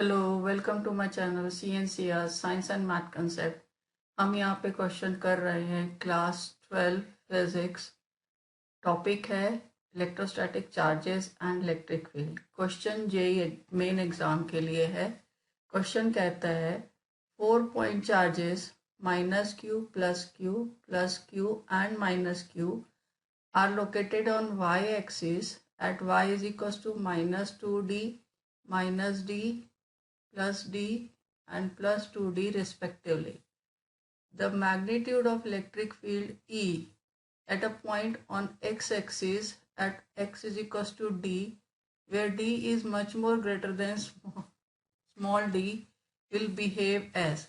Hello, welcome to my channel CNCR science and math concept. हम यहाँ पे question कर रहे हैं क्लास 12 फिजिक्स। टॉपिक है electrostatic charges and electric field. Question JEE main exam के लिए है। क्वेश्चन कहता है 4 point charges -q and -q are located on y-axis at y is equals to -2d, -d, plus d and plus 2d respectively. The magnitude of electric field E at a point on x-axis at x is equals to d, where d is much more greater than small d, will behave as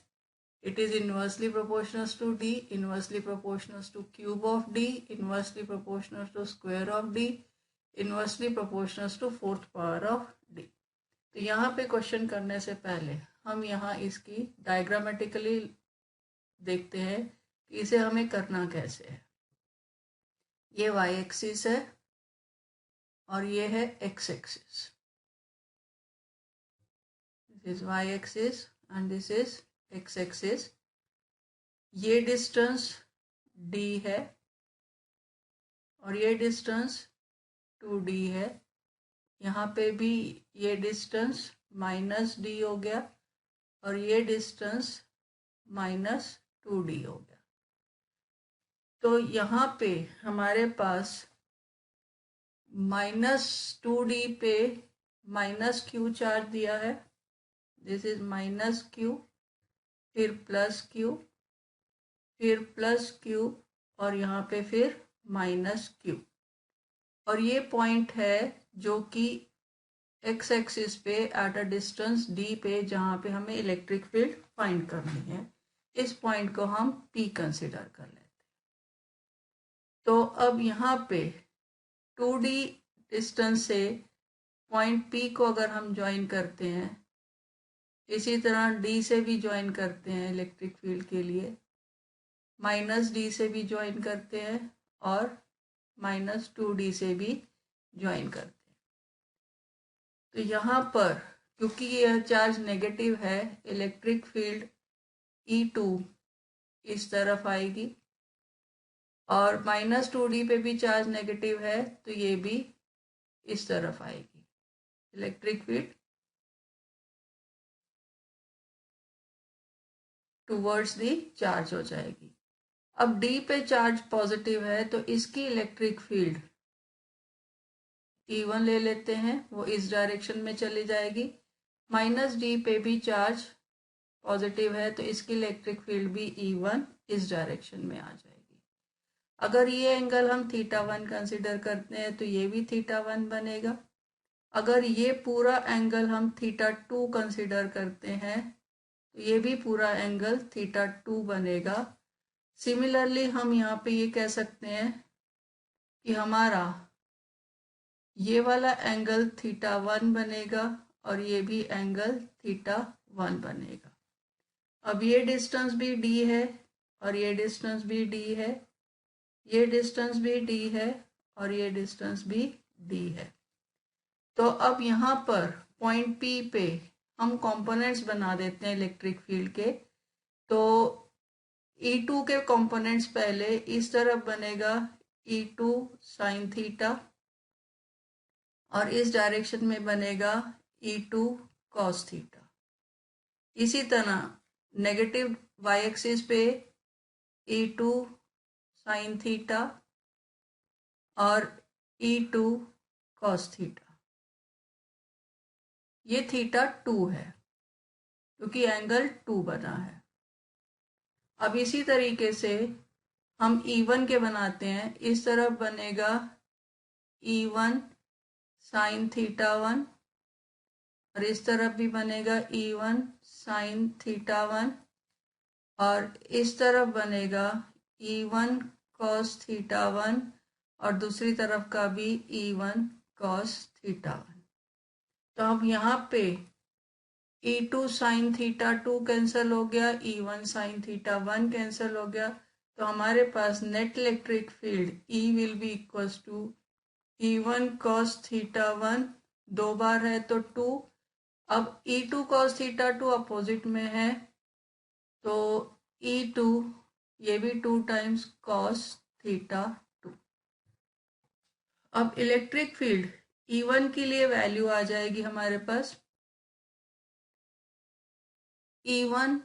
it is inversely proportional to d, inversely proportional to cube of d, inversely proportional to square of d, inversely proportional to fourth power of d. तो यहाँ पे question करने से पहले हम यहाँ इसकी diagrammatically देखते हैं कि इसे हमें करना कैसे है। ये y एक्सिस है और ये है x axis. This is y axis and this is x axis. ये डिस्टेंस d है और ये डिस्टेंस 2d है। यहाँ पे भी ये डिस्टेंस -d हो गया और ये डिस्टेंस -2d हो गया। तो यहाँ पे हमारे पास -2d पे -q चार्ज दिया है। दिस इज -q, फिर +q, फिर +q और यहाँ पे फिर -q। और ये पॉइंट है जो कि x एक्सिस पे एट अ डिस्टेंस d पे जहाँ पे हमें इलेक्ट्रिक फील्ड फाइंड करनी है। इस पॉइंट को हम P कंसिडर कर लेते हैं। तो अब यहाँ पे 2d डिस्टेंस से पॉइंट P को अगर हम ज्वाइन करते हैं, इसी तरह d से भी ज्वाइन करते हैं इलेक्ट्रिक फील्ड के लिए, -d से भी ज्वाइन करते हैं और -2d से भी ज्वाइन करते हैं। तो यहाँ पर क्योंकि यह चार्ज नेगेटिव है, इलेक्ट्रिक फील्ड E2 इस तरफ आएगी और -2d पे भी चार्ज नेगेटिव है तो ये भी इस तरफ आएगी। Electric field towards the charge हो जाएगी। अब d पे चार्ज पॉजिटिव है तो इसकी इलेक्ट्रिक फील्ड E1 ले लेते हैं, वो इस डायरेक्शन में चली जाएगी। -d पे भी चार्ज पॉजिटिव है तो इसकी इलेक्ट्रिक फील्ड भी E1 इस डायरेक्शन में आ जाएगी। अगर ये एंगल हम θ1 कंसिडर करते हैं तो ये भी θ1 बनेगा। अगर ये पूरा एंगल हम θ2 कंसिडर करते हैं तो ये भी पूरा एंगल θ2 बनेगा। सिमिलरली हम यहाँ पे ये कह सकते हैं कि हमारा ये वाला एंगल θ1 बनेगा और ये भी एंगल θ1 बनेगा। अब ये डिस्टेंस भी d है और ये डिस्टेंस भी d है, ये डिस्टेंस भी d है और ये डिस्टेंस भी d है। तो अब यहाँ पर पॉइंट P पे हम कंपोनेंट्स बना देते हैं इलेक्ट्रिक फील्ड के। तो E2 के कंपोनेंट्स पहले इस तरफ बनेगा E2 sin थीटा और इस डायरेक्शन में बनेगा E2 cos थीटा। इसी तरह नेगेटिव y एक्सिस पे E2 sin थीटा और E2 cos थीटा। ये θ2 है क्योंकि एंगल 2 बना है। अब इसी तरीके से हम E1 के बनाते हैं। इस तरफ बनेगा E1 sin θ1 और इस तरफ भी बनेगा E1 sin θ1 और इस तरफ बनेगा E1 cos θ1 और दूसरी तरफ का भी E1 cos θ1। तो अब यहाँ पे E2 sin θ2 कैंसिल हो गया, E1 sin θ1 कैंसिल हो गया। तो हमारे पास net electric field E will be equals to E1 cos θ1, 2 बार है तो 2 अब E2 cos थीटा 2 अपोजिट में है, तो E2 ये भी 2 टाइम्स cos थीटा 2। अब इलेक्ट्रिक फील्ड E1 के लिए वैल्यू आ जाएगी हमारे पास E1,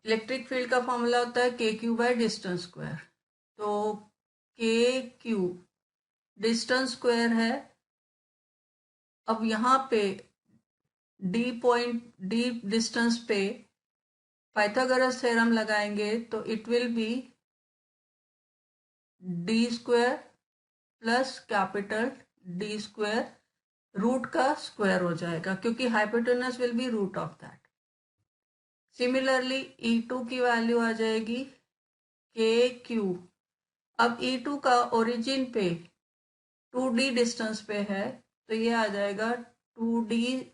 इलेक्ट्रिक फील्ड का फॉर्मूला होता है KQ बाय डिस्टेंस स्क्वायर। तो KQ डिस्टेंस स्क्वायर है। अब यहाँ पे डी डिस्टेंस पे पाइथागोरस थ्योरम लगाएंगे तो it will be D square plus capital D square, root का स्क्वायर हो जाएगा क्योंकि hypotenuse will be root of that. Similarly E2 की वैल्यू आ जाएगी KQ। अब E2 का ओरिजिन पे 2D डिस्टेंस पे है, तो ये आ जाएगा 2D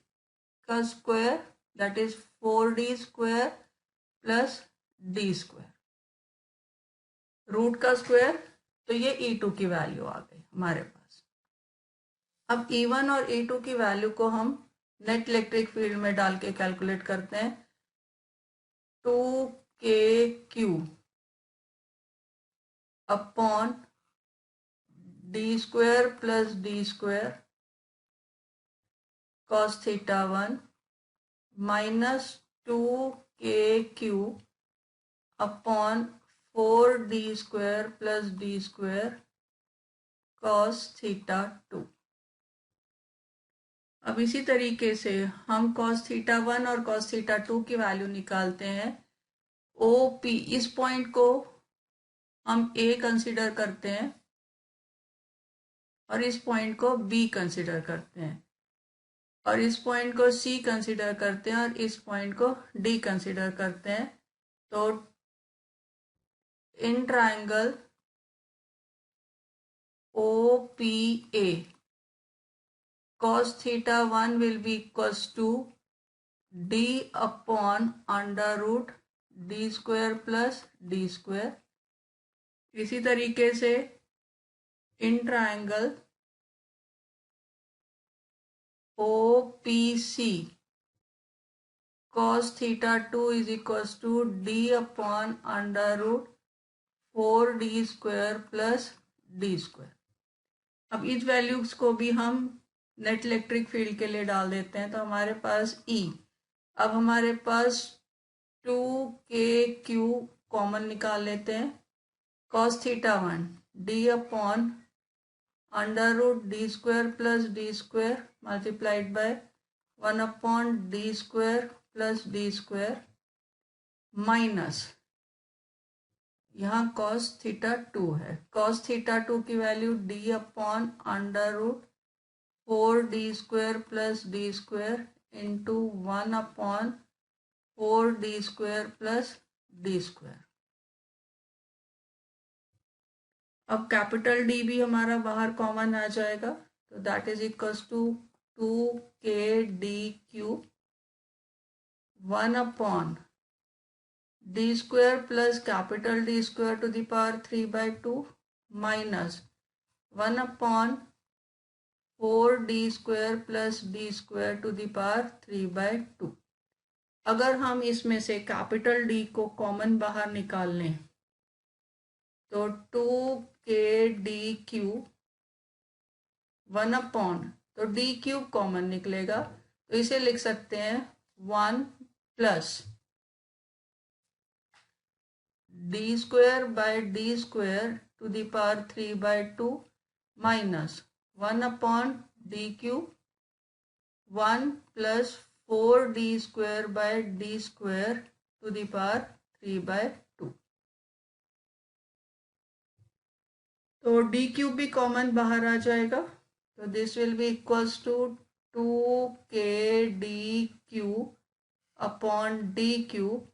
का square that is 4D square plus D square, root का स्क्वायर। तो ये E2 की वैल्यू आ गई हमारे पास। अब E1 और E2 की वैल्यू को हम नेट इलेक्ट्रिक फील्ड में डाल के कैलकुलेट करते हैं। 2KQ upon D square plus D square cos theta 1 minus 2KQ upon 4D square plus D square cos theta 2। अब इसी तरीके से हम cos थीटा 1 और cos थीटा 2 की वैल्यू निकालते हैं। OP इस पॉइंट को हम A कंसिडर करते हैं और इस पॉइंट को B कंसिडर करते हैं और इस पॉइंट को C कंसिडर करते हैं और इस पॉइंट को D कंसिडर करते हैं। तो in triangle OPA cos theta 1 will be equals to D upon under root D square plus D square। इसी तरीके से in triangle OPC cos theta 2 is equals to D upon under root 4D square plus D square। अब इस values को भी हम net electric field के लिए डाल देते हैं, तो हमारे पास E। अब हमारे पास 2KQ कॉमन निकाल लेते हैं। cos theta 1 D upon under root D square plus D square multiplied by 1 upon D square plus D square minus यहाँ cos थीटा 2 है। cos थीटा 2 की value D upon under root 4D square plus D square into 1 upon 4D square plus D square. अब capital D भी हमारा बाहर common आ जाएगा, तो that is equals to 2KDQ 1 upon D square plus capital D square to the power 3/2 minus 1 upon 4D square plus D square to the power 3/2। अगर हम इसमें से कैपिटल D को कॉमन बाहर निकाल लें तो 2KDQ 1 अपॉन, तो D क्यूब कॉमन निकलेगा तो इसे लिख सकते हैं 1 plus D square by D square to the power 3/2 minus 1 upon D cube 1 plus 4D square by D square to the power 3/2। तो D क्यूब भी कॉमन बाहर आ जाएगा, तो this will be equals to 2KDQ upon D cube.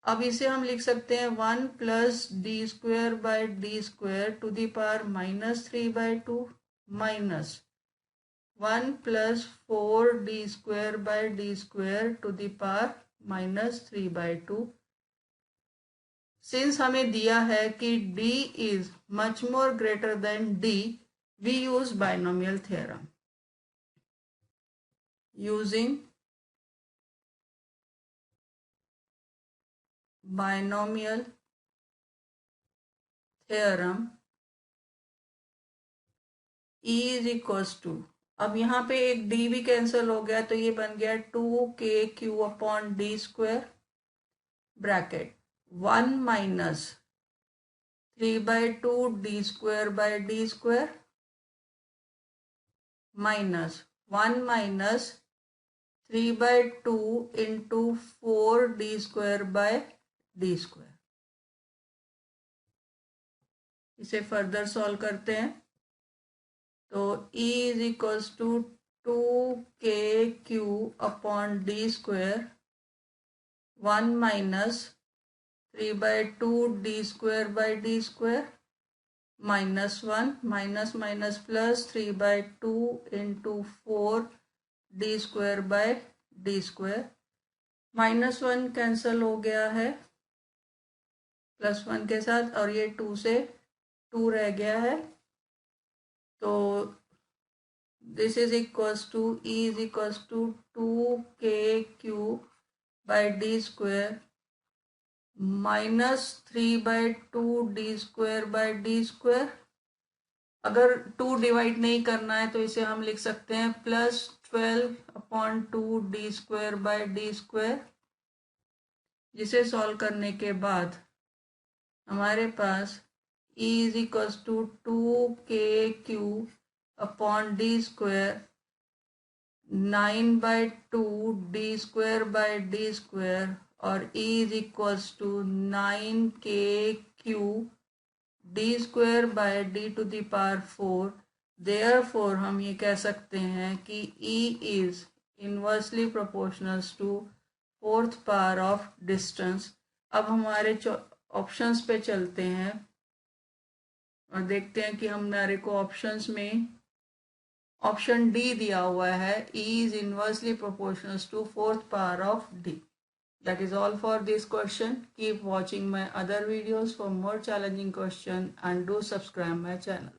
अब इसे हम लिख सकते हैं 1 plus D square by D square to the power minus 3/2 minus 1 plus 4D square by D square to the power minus 3/2। Since हमें दिया है कि D is much more greater than D, we use binomial theorem. using binomial theorem E is equals to, अब यहाँ पे एक d भी cancel हो गया तो ये बन गया 2kq upon D square bracket 1 minus 3/2 D square by D square minus 1 minus 3/2 into 4 D square by D square. इसे फर्दर सॉल्व करते हैं तो E is equals to 2kq upon D square 1 minus 3/2 D square by D square minus 1 minus minus plus 3/2 into 4 D square by D square. Minus 1 cancel हो गया है plus 1 के साथ और ये 2 से 2 रह गया है तो this is equals to E is equals to 2kq by D square minus 3/2 D square by D square. अगर 2 डिवाइड नहीं करना है तो इसे हम लिख सकते हैं plus 12 upon 2 D square by D square, जिसे सॉल्व करने के बाद हमारे पास E is equals to 2kq upon D square 9/2 D square by D square और E is equals to 9kq D square by D to the power 4। Therefore हम ये कह सकते हैं कि E is inversely proportional to 4th power of distance. अब हमारे options पे चलते हैं और देखते हैं कि हमारे को ऑप्शंस में ऑप्शन डी दिया हुआ है E is inversely proportional to 4th power of D. That is all for this question. Keep watching my other videos for more challenging questions and do subscribe my channel.